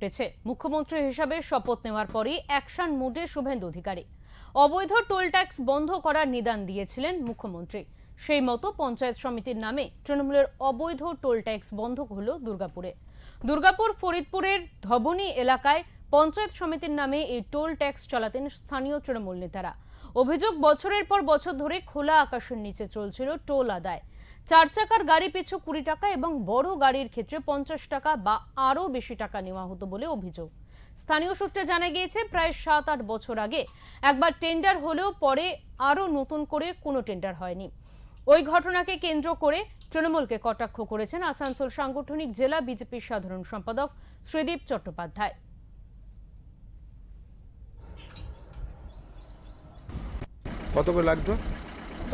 ঘটেছে। মুখ্যমন্ত্রী হিসাবে শপথ নেওয়ার পরই অ্যাকশন মোডে শুভেন্দু অধিকারী। অবৈধ টোল ট্যাক্স বন্ধ করার নিদান দিয়েছিলেন মুখ্যমন্ত্রী। সেই মতো পঞ্চায়েত সমিতির নামে তৃণমূলের অবৈধ টোল ট্যাক্স বন্ধ হল দুর্গাপুরে। দুর্গাপুর ফরিদপুরের ধবনী এলাকায় পঞ্চায়েত সমিতির নামে এই টোল ট্যাক্স চালাতেন স্থানীয় তৃণমূল নেতারা। অভিযোগ, বছরের পর বছর ধরে খোলা আকাশের নিচে চলছিল টোল আদায়। 4 চাকার গাড়ি পিছু 20 টাকা এবং বড় গাড়ির ক্ষেত্রে 50 টাকা বা আরও বেশি টাকা নেওয়া হতো বলে অভিযোগ। স্থানীয় সূত্রে জানা গিয়েছে, প্রায় 7-8 বছর আগে একবার টেন্ডার হলেও পরে আরও নতুন করে কোনো টেন্ডার হয়নি। ওই ঘটনাকে কেন্দ্র করে তৃণমূলকে কটাক্ষ করেছেন আসানসোল সাংগঠনিক জেলা বিজেপির সাধারণ সম্পাদক শ্রীদীপ চট্টোপাধ্যায়। কত করে লাগতো?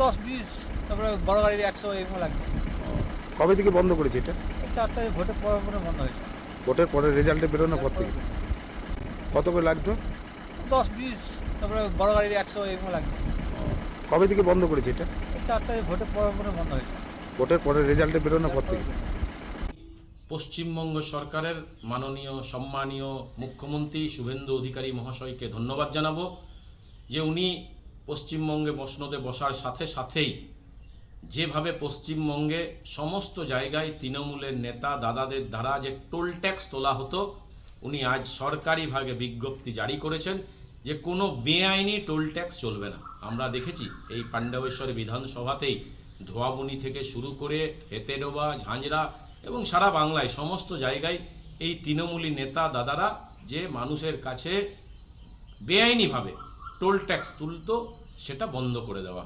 10-20, তারপরে বড় গাড়ির 100 এরকম লাগবে। কবে থেকে বন্ধ করেছে এটা? 4 তারিখ ভোটের পরে বন্ধ হয়েছে। ভোটের পরে রেজাল্টে বেরোনোর পর থেকে কত করে লাগতো? 10-20, তারপরে বড় গাড়ির 100 এরকম লাগবে। কবে থেকে বন্ধ করেছে এটা? 4 তারিখ ভোটের পরে বন্ধ হয়েছে। ভোটের পরে রেজাল্টে বেরোনোর পর থেকে পশ্চিমবঙ্গ সরকারের মাননীয় সম্মানীয় মুখ্যমন্ত্রী শুভেন্দু অধিকারী মহাশয়কে ধন্যবাদ জানাবো যে উনি পশ্চিমবঙ্গে মসনদে বসার সাথে সাথেই যেভাবে পশ্চিমবঙ্গে সমস্ত জায়গায় তৃণমূলের নেতা দাদাদের দ্বারা যে টোল ট্যাক্স তোলা হতো, উনি আজ সরকারিভাবে বিজ্ঞপ্তি জারি করেছেন যে কোনো বেআইনি টোল ট্যাক্স চলবে না। আমরা দেখেছি এই পাণ্ডবেশ্বর বিধানসভাতেই ধোয়াবুনি থেকে শুরু করে হেতেডোবা, ঝাঁঝরা এবং সারা বাংলায় সমস্ত জায়গায় এই তৃণমূলী নেতা দাদারা যে মানুষের কাছে বেআইনিভাবে টোল ট্যাক্স তুলতো, সেটা বন্ধ করে দেওয়া হয়।